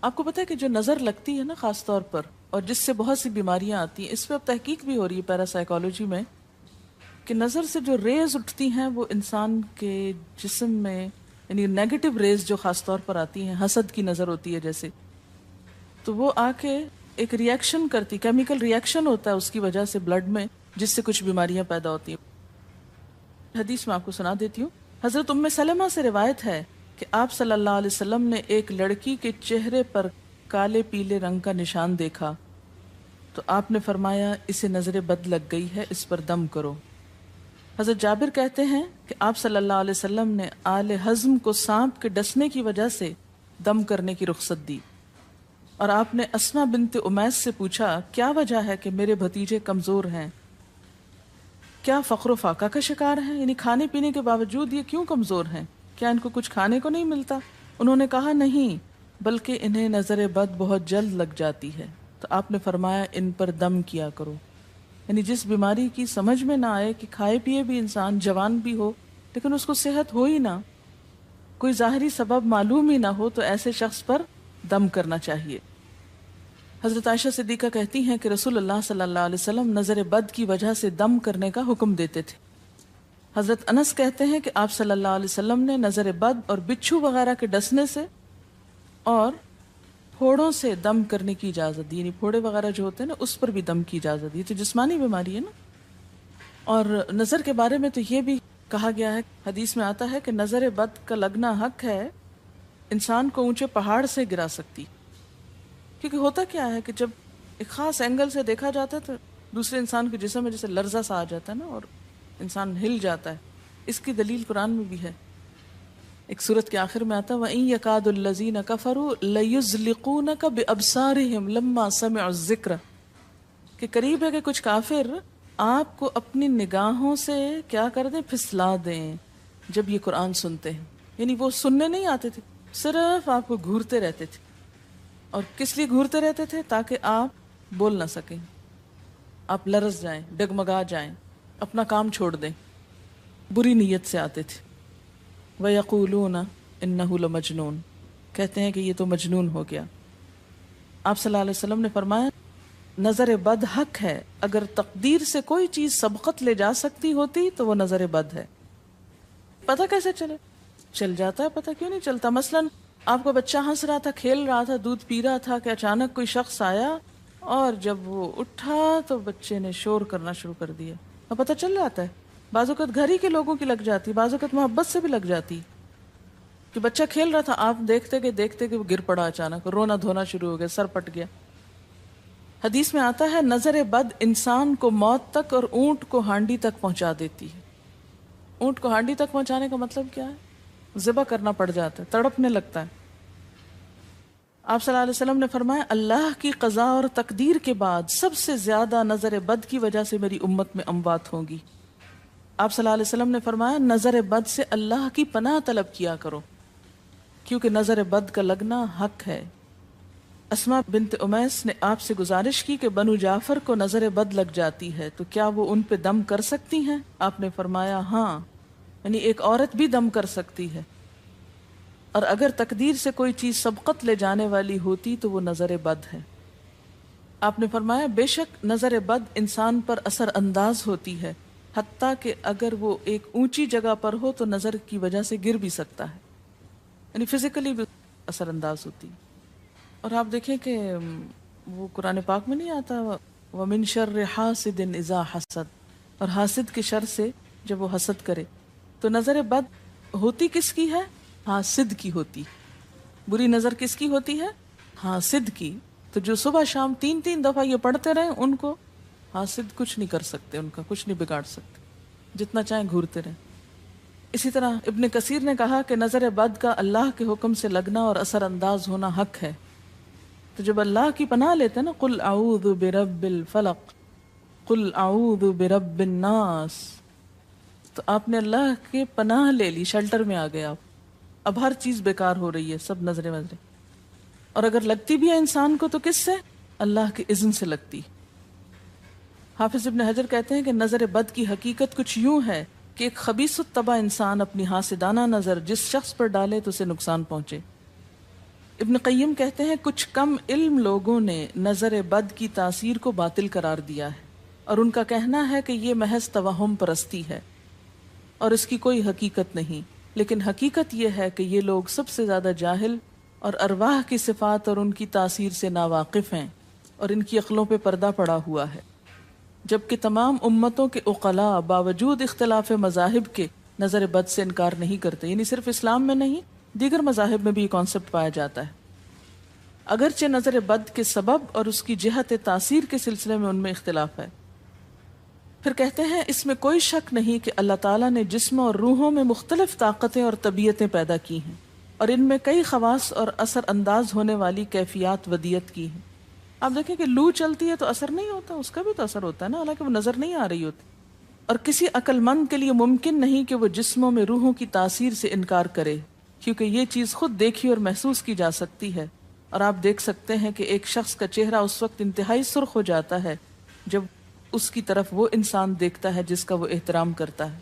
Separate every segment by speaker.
Speaker 1: آپ کو پتا ہے کہ جو نظر لگتی ہے نا خاص طور پر، اور جس سے بہت سی بیماریاں آتی ہیں، اس پہ اب تحقیق بھی ہو رہی ہے پیراسائیکالوجی میں، کہ نظر سے جو ریز اٹھتی ہیں وہ انسان کے جسم میں، یعنی نیگیٹو ریز جو خاص طور پر آتی ہیں، حسد کی نظر ہوتی ہے جیسے، تو وہ آ کے ایک ریئیکشن کرتی، کیمیکل ریئیکشن ہوتا ہے اس کی وجہ سے بلڈ میں، جس سے کچھ بیماریاں پیدا ہوتی ہیں۔ حدیث میں آپ کو سنا دیتی ہوں۔ حضرت ام سلمہ سے روایت ہے کہ آپ صلی اللہ علیہ وسلم نے ایک لڑکی کے چہرے پر کالے پیلے رنگ کا نشان دیکھا تو آپ نے فرمایا اسے نظر بد لگ گئی ہے، اس پر دم کرو۔ حضرت جابر کہتے ہیں کہ آپ صلی اللہ علیہ وسلم نے آل حزم کو سانپ کے ڈسنے کی وجہ سے دم کرنے کی رخصت دی، اور آپ نے اسما بنت امیس سے پوچھا کیا وجہ ہے کہ میرے بھتیجے کمزور ہیں، کیا فقر و فاقہ کا شکار ہیں، یعنی کھانے پینے کے باوجود یہ کیوں کمزور ہیں، کیا ان کو کچھ کھانے کو نہیں ملتا؟ انہوں نے کہا نہیں، بلکہ انہیں نظر بد بہت جلد لگ جاتی ہے، تو آپ نے فرمایا ان پر دم کیا کرو۔ یعنی جس بیماری کی سمجھ میں نہ آئے کہ کھائے پیے بھی انسان جوان بھی ہو لیکن اس کو صحت ہو ہی نہ، کوئی ظاہری سبب معلوم ہی نہ ہو، تو ایسے شخص پر دم کرنا چاہیے۔ حضرت عائشہ صدیقہ کہتی ہیں کہ رسول اللہ صلی اللہ علیہ وسلم نظر بد کی وجہ سے دم کرنے کا حکم دیتے تھے۔ حضرت انس کہتے ہیں کہ آپ صلی اللہ علیہ وسلم نے نظر بد اور بچھو وغیرہ کے ڈسنے سے اور پھوڑوں سے دم کرنے کی اجازت دی، یعنی پھوڑے وغیرہ جو ہوتے ہیں نا اس پر بھی دم کی اجازت دی، تو جسمانی بیماری ہے نا۔ اور نظر کے بارے میں تو یہ بھی کہا گیا ہے، حدیث میں آتا ہے کہ نظر بد کا لگنا حق ہے، انسان کو اونچے پہاڑ سے گرا سکتی، کیونکہ ہوتا کیا ہے کہ جب ایک خاص اینگل سے دیکھا جاتا ہے تو دوسرے انسان کے جسم میں جیسے لرزہ سا آ جاتا ہے نا، اور انسان ہل جاتا ہے۔ اس کی دلیل قرآن میں بھی ہے، ایک سورت کے آخر میں آتا ہے وَإِن يَكَادُ الَّذِينَ كَفَرُوا لَيُزْلِقُونَكَ بِأَبْصَارِهِمْ لَمَّا سَمِعُوا الذِّكْرَ، کہ قریب ہے کہ کچھ کافر آپ کو اپنی نگاہوں سے کیا کر دیں، پھسلا دیں جب یہ قرآن سنتے ہیں، یعنی وہ سننے نہیں آتے تھے، صرف آپ کو گھورتے رہتے تھے۔ اور کس لیے گھورتے رہتے تھے؟ تاکہ آپ بول نہ سکیں، آپ لرز جائیں، ڈگمگا جائیں، اپنا کام چھوڑ دیں، بری نیت سے آتے تھے۔ وَيَقُولُونَ إِنَّهُ لَمَجْنُونَ، کہتے ہیں کہ یہ تو مجنون ہو گیا۔ آپ صلی اللہ علیہ وسلم نے فرمایا نظر بد حق ہے، اگر تقدیر سے کوئی چیز سبقت لے جا سکتی ہوتی تو وہ نظر بد ہے۔ پتہ کیسے چلے؟ چل جاتا ہے، پتہ کیوں نہیں چلتا؟ مثلاً آپ کا بچہ ہنس رہا تھا، کھیل رہا تھا، دودھ پی رہا تھا، کہ اچانک کوئی شخص آیا اور جب وہ اٹھا تو بچے نے شور کرنا شروع کر دیا، اور پتہ چل جاتا ہے۔ بعض اوقات گھر ہی کے لوگوں کی لگ جاتی، بعض اوقات محبت سے بھی لگ جاتی، کہ بچہ کھیل رہا تھا، آپ دیکھتے کہ وہ گر پڑا، اچانک رونا دھونا شروع ہو گیا، سر پٹ گیا۔ حدیث میں آتا ہے نظر بد انسان کو موت تک اور اونٹ کو ہانڈی تک پہنچا دیتی ہے۔ اونٹ کو ہانڈی تک پہنچانے کا مطلب کیا ہے؟ ذبح کرنا پڑ جاتا ہے، تڑپنے لگتا ہے۔ آپ صلی اللہ علیہ وسلم نے فرمایا اللہ کی قضاء اور تقدیر کے بعد سب سے زیادہ نظر بد کی وجہ سے میری امت میں اموات ہوں گی۔ آپ صلی اللہ علیہ وسلم نے فرمایا نظر بد سے اللہ کی پناہ طلب کیا کرو، کیونکہ نظر بد کا لگنا حق ہے۔ اسما بنت امیس نے آپ سے گزارش کی کہ بنو جعفر کو نظر بد لگ جاتی ہے تو کیا وہ ان پہ دم کر سکتی ہیں؟ آپ نے فرمایا ہاں، یعنی ایک عورت بھی دم کر سکتی ہے، اور اگر تقدیر سے کوئی چیز سبقت لے جانے والی ہوتی تو وہ نظر بد ہے۔ آپ نے فرمایا بے شک نظر بد انسان پر اثر انداز ہوتی ہے، حتیٰ کہ اگر وہ ایک اونچی جگہ پر ہو تو نظر کی وجہ سے گر بھی سکتا ہے، یعنی فزیکلی بھی اثر انداز ہوتی ہے۔ اور آپ دیکھیں کہ وہ قرآن پاک میں نہیں آتا وَمِن شَرِّ حَاسِدٍ إِذَا حَسَدَ، اور حاسد کے شر سے جب وہ حسد کرے، تو نظر بد ہوتی کس کی ہے؟ حاسد کی ہوتی۔ بری نظر کس کی ہوتی ہے؟ حاسد کی۔ تو جو صبح شام 3 دفعہ یہ پڑھتے رہیں ان کو حاسد کچھ نہیں کر سکتے، ان کا کچھ نہیں بگاڑ سکتے، جتنا چاہیں گھورتے رہیں۔ اسی طرح ابن کثیر نے کہا کہ نظر بد کا اللہ کے حکم سے لگنا اور اثر انداز ہونا حق ہے۔ تو جب اللہ کی پناہ لیتے ہیں نا قل اعوذ برب الفلق قل اعوذ برب الناس، تو آپ نے اللہ کے پناہ لے لی، شیلٹر میں آ گئے آپ۔ اب ہر چیز بیکار ہو رہی ہے، سب نظریں وظریں، اور اگر لگتی بھی ہے انسان کو تو کس سے؟ اللہ کے اذن سے لگتی۔ حافظ ابن حجر کہتے ہیں کہ نظر بد کی حقیقت کچھ یوں ہے کہ ایک خبیث الطبع انسان اپنی حاسدانہ نظر جس شخص پر ڈالے تو اسے نقصان پہنچے۔ ابن قیم کہتے ہیں کچھ کم علم لوگوں نے نظر بد کی تاثیر کو باطل قرار دیا ہے اور ان کا کہنا ہے کہ یہ محض توہم پرستی ہے اور اس کی کوئی حقیقت نہیں، لیکن حقیقت یہ ہے کہ یہ لوگ سب سے زیادہ جاہل اور ارواح کی صفات اور ان کی تاثیر سے ناواقف ہیں اور ان کی عقلوں پہ پردہ پڑا ہوا ہے، جبکہ تمام امتوں کے عقلاء باوجود اختلاف مذاہب کے نظر بد سے انکار نہیں کرتے، یعنی صرف اسلام میں نہیں دیگر مذاہب میں بھی یہ کانسیپٹ پایا جاتا ہے، اگرچہ نظر بد کے سبب اور اس کی جہت تاثیر کے سلسلے میں ان میں اختلاف ہے۔ پھر کہتے ہیں اس میں کوئی شک نہیں کہ اللہ تعالیٰ نے جسموں اور روحوں میں مختلف طاقتیں اور طبیعتیں پیدا کی ہیں اور ان میں کئی خواص اور اثر انداز ہونے والی کیفیات ودیت کی ہیں۔ آپ دیکھیں کہ لو چلتی ہے تو اثر نہیں ہوتا، اس کا بھی تو اثر ہوتا ہے نا، حالانکہ وہ نظر نہیں آ رہی ہوتی، اور کسی عقل مند کے لیے ممکن نہیں کہ وہ جسموں میں روحوں کی تاثیر سے انکار کرے، کیونکہ یہ چیز خود دیکھی اور محسوس کی جا سکتی ہے، اور آپ دیکھ سکتے ہیں کہ ایک شخص کا چہرہ اس وقت انتہائی سرخ ہو جاتا ہے جب اس کی طرف وہ انسان دیکھتا ہے جس کا وہ احترام کرتا ہے،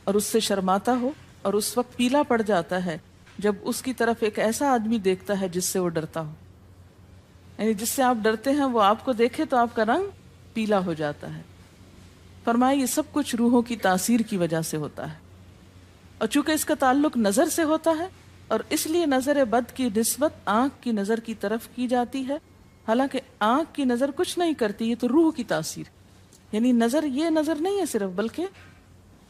Speaker 1: اور اس سے شرماتا ہو، اور اس وقت پیلا پڑ جاتا ہے جب اس کی طرف ایک ایسا آدمی دیکھتا ہے جس سے وہ ڈرتا ہو، یعنی جس سے آپ ڈرتے ہیں وہ آپ کو دیکھے تو آپ کا رنگ پیلا ہو جاتا ہے۔ فرمایا یہ سب کچھ روحوں کی تاثیر کی وجہ سے ہوتا ہے، اور چونکہ اس کا تعلق نظر سے ہوتا ہے اور اس لیے نظر بد کی نسبت آنکھ کی نظر کی طرف کی جاتی ہے، حالانکہ آنکھ کی نظر کچھ نہیں کرتی، یہ تو روح کی تاثیر، یعنی نظر یہ نظر نہیں ہے صرف، بلکہ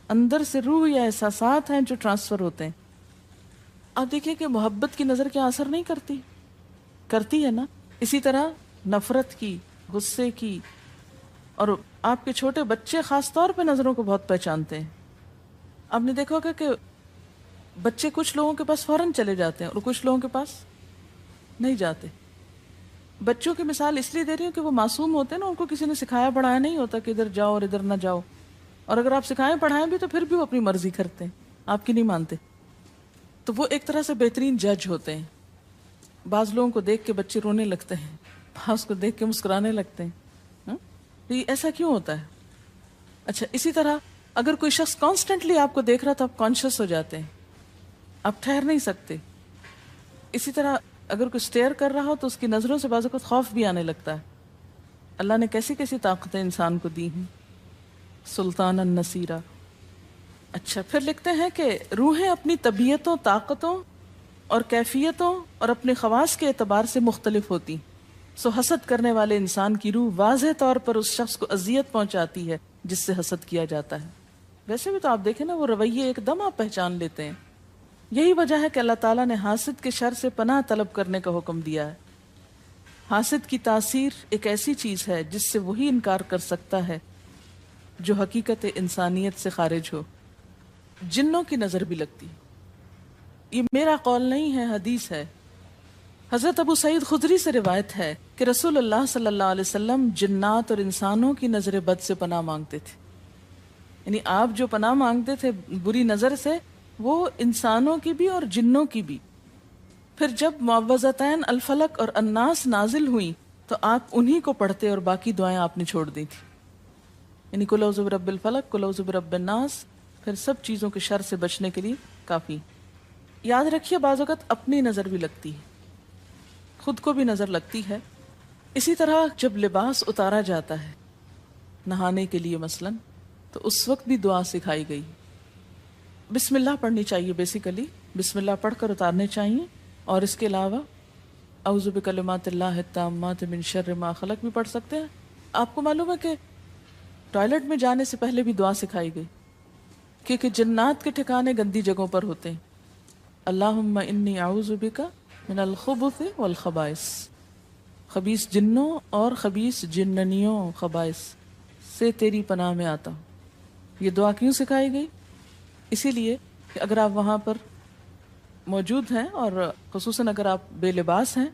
Speaker 1: اندر سے روح یا احساسات ہیں جو ٹرانسفر ہوتے ہیں۔ آپ دیکھیں کہ محبت کی نظر کیا اثر نہیں کرتی، کرتی ہے نا، اسی طرح نفرت کی، غصے کی، اور آپ کے چھوٹے بچے خاص طور پہ نظروں کو بہت پہچانتے ہیں۔ آپ نے دیکھا ہوگا کہ بچے کچھ لوگوں کے پاس فوراً چلے جاتے ہیں اور کچھ لوگوں کے پاس نہیں جاتے۔ بچوں کی مثال اس لیے دے رہی ہوں کہ وہ معصوم ہوتے ہیں نا، ان کو کسی نے سکھایا پڑھایا نہیں ہوتا کہ ادھر جاؤ اور ادھر نہ جاؤ، اور اگر آپ سکھائیں پڑھائیں بھی تو پھر بھی وہ اپنی مرضی کرتے ہیں، آپ کی نہیں مانتے، تو وہ ایک طرح سے بہترین جج ہوتے ہیں۔ بعض لوگوں کو دیکھ کے بچے رونے لگتے ہیں، بعض کو دیکھ کے مسکرانے لگتے ہیں، تو یہ ایسا کیوں ہوتا ہے؟ اچھا، اسی طرح اگر کوئی شخص کانسٹنٹلی آپ کو دیکھ رہا تو آپ کانشیس ہو جاتے ہیں، آپ ٹھہر نہیں سکتے۔ اسی طرح اگر کوئی سٹیئر کر رہا ہو تو اس کی نظروں سے بعض اوقات خوف بھی آنے لگتا ہے۔ اللہ نے کیسی کیسی طاقتیں انسان کو دی ہیں، سلطان النصیرہ۔ اچھا، پھر لکھتے ہیں کہ روحیں اپنی طبیعتوں، طاقتوں اور کیفیتوں اور اپنے خواص کے اعتبار سے مختلف ہوتی، سو حسد کرنے والے انسان کی روح واضح طور پر اس شخص کو اذیت پہنچاتی ہے جس سے حسد کیا جاتا ہے۔ ویسے بھی تو آپ دیکھیں نا، وہ رویے ایک دم آپ پہچان لیتے ہیں۔ یہی وجہ ہے کہ اللہ تعالیٰ نے حاسد کے شر سے پناہ طلب کرنے کا حکم دیا ہے۔ حاسد کی تاثیر ایک ایسی چیز ہے جس سے وہی انکار کر سکتا ہے جو حقیقت انسانیت سے خارج ہو۔ جنوں کی نظر بھی لگتی، یہ میرا قول نہیں ہے، حدیث ہے۔ حضرت ابو سعید خدری سے روایت ہے کہ رسول اللہ صلی اللہ علیہ وسلم جنات اور انسانوں کی نظر بد سے پناہ مانگتے تھے، یعنی آپ جو پناہ مانگتے تھے بری نظر سے، وہ انسانوں کی بھی اور جنوں کی بھی۔ پھر جب معوذتین الفلق اور الناس نازل ہوئیں تو آپ انہی کو پڑھتے اور باقی دعائیں آپ نے چھوڑ دی تھی، یعنی قل اعوذ برب الفلق، قل اعوذ برب الناس، پھر سب چیزوں کے شر سے بچنے کے لیے کافی۔ یاد رکھیے بعض اوقات اپنی نظر بھی لگتی ہے، خود کو بھی نظر لگتی ہے۔ اسی طرح جب لباس اتارا جاتا ہے نہانے کے لیے مثلاً، تو اس وقت بھی دعا سکھائی گئی، بسم اللہ پڑھنی چاہیے، بیسیکلی بسم اللہ پڑھ کر اتارنے چاہیے، اور اس کے علاوہ اعوذ بکلمات اللہ التامات من شر ما خلق بھی پڑھ سکتے ہیں۔ آپ کو معلوم ہے کہ ٹوائلٹ میں جانے سے پہلے بھی دعا سکھائی گئی، کیونکہ جنات کے ٹھکانے گندی جگہوں پر ہوتے ہیں۔ اللہم انی اعوذ بک من الخبث والخبائث، خبیث جنوں اور خبیث جننیوں، خبائث سے تیری پناہ میں آتا ہوں۔ یہ دعا کیوں سکھائی گئی؟ اسی لیے کہ اگر آپ وہاں پر موجود ہیں، اور خصوصاً اگر آپ بے لباس ہیں،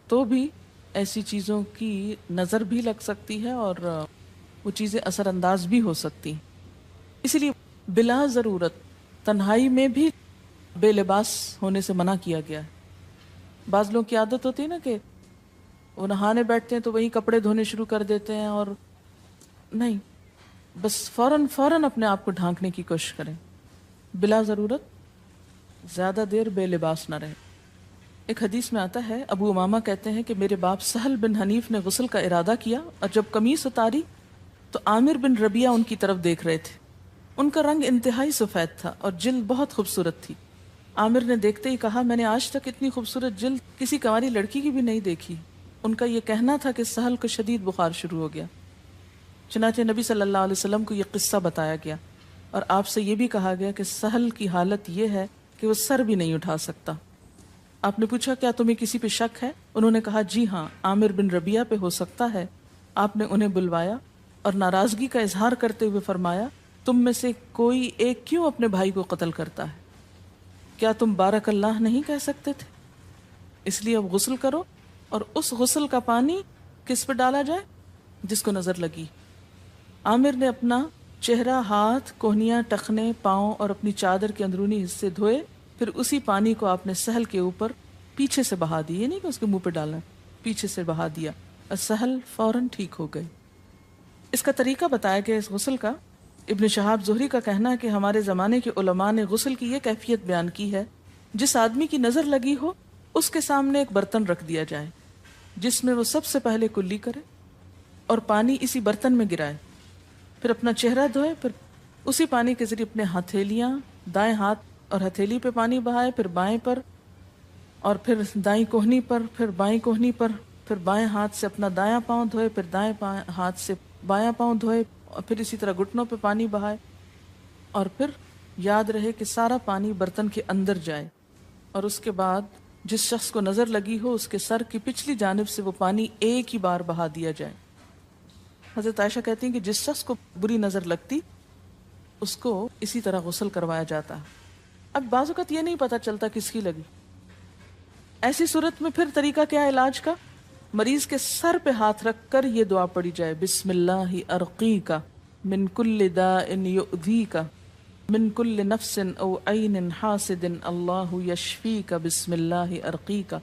Speaker 1: تو بھی ایسی چیزوں کی نظر بھی لگ سکتی ہے اور وہ چیزیں اثر انداز بھی ہو سکتی ہیں۔ اسی لیے بلا ضرورت تنہائی میں بھی بے لباس ہونے سے منع کیا گیا ہے۔ بعض لوگوں کی عادت ہوتی ہے نا کہ وہ نہانے بیٹھتے ہیں تو وہی کپڑے دھونے شروع کر دیتے ہیں، اور نہیں، بس فوراً اپنے آپ کو ڈھانکنے کی کوشش کریں، بلا ضرورت زیادہ دیر بے لباس نہ رہے۔ ایک حدیث میں آتا ہے، ابو امامہ کہتے ہیں کہ میرے باپ سہل بن حنیف نے غسل کا ارادہ کیا اور جب قمیص اتاری تو عامر بن ربیہ ان کی طرف دیکھ رہے تھے. ان کا رنگ انتہائی سفید تھا اور جلد بہت خوبصورت تھی. عامر نے دیکھتے ہی کہا، میں نے آج تک اتنی خوبصورت جلد کسی کنواری لڑکی کی بھی نہیں دیکھی. ان کا یہ کہنا تھا کہ سہل کو شدید بخار شروع ہو گیا. چنانچہ نبی صلی اللہ علیہ وسلم کو یہ قصہ بتایا گیا اور آپ سے یہ بھی کہا گیا کہ سہل کی حالت یہ ہے کہ وہ سر بھی نہیں اٹھا سکتا. آپ نے پوچھا، کیا تمہیں کسی پہ شک ہے؟ انہوں نے کہا، جی ہاں، عامر بن ربیہ پہ ہو سکتا ہے. آپ نے انہیں بلوایا اور ناراضگی کا اظہار کرتے ہوئے فرمایا، تم میں سے کوئی ایک کیوں اپنے بھائی کو قتل کرتا ہے؟ کیا تم بارک اللہ نہیں کہہ سکتے تھے؟ اس لیے اب غسل کرو، اور اس غسل کا پانی کس پہ ڈالا جائے؟ جس کو نظر لگی. عامر نے اپنا چہرہ، ہاتھ، کوہنیاں، ٹخنے، پاؤں اور اپنی چادر کے اندرونی حصے دھوئے. پھر اسی پانی کو آپ نے سہل کے اوپر پیچھے سے بہا دی، یہ نہیں کہ اس کے منہ پہ ڈالنا، پیچھے سے بہا دیا اور سہل فوراً ٹھیک ہو گئے. اس کا طریقہ بتایا گیا اس غسل کا. ابن شہاب زہری کا کہنا ہے کہ ہمارے زمانے کے علماء نے غسل کی یہ کیفیت بیان کی ہے، جس آدمی کی نظر لگی ہو اس کے سامنے ایک برتن رکھ دیا جائے جس میں وہ سب سے پہلے کلی کرے اور پانی اسی برتن میں گرائے، پھر اپنا چہرہ دھوئے، پھر اسی پانی کے ذریعے اپنے ہتھیلیاں، دائیں ہاتھ اور ہتھیلی پہ پانی بہائے، پھر بائیں پر اور پھر دائیں کوہنی پر، پھر بائیں کوہنی پر، پھر بائیں ہاتھ سے اپنا دایاں پاؤں دھوئے، پھر دائیں ہاتھ سے بایاں پاؤں دھوئے، اور پھر اسی طرح گھٹنوں پہ پانی بہائے. اور پھر یاد رہے کہ سارا پانی برتن کے اندر جائے، اور اس کے بعد جس شخص کو نظر لگی ہو اس کے سر کی پچھلی جانب سے وہ پانی ایک ہی بار بہا دیا جائے. حضرت عائشہ کہتی ہیں کہ جس شخص کو بری نظر لگتی اس کو اسی طرح غسل کروایا جاتا. اب بعض اوقات یہ نہیں پتا چلتا کس کی لگی. ایسی صورت میں پھر طریقہ کیا ہے علاج کا؟ مریض کے سر پہ ہاتھ رکھ کر یہ دعا پڑھی جائے، بسم اللہ ارقیک من کل داء یؤذیک من کل نفس او عین حاسد اللہ یشفیک بسم اللہ ارقیک.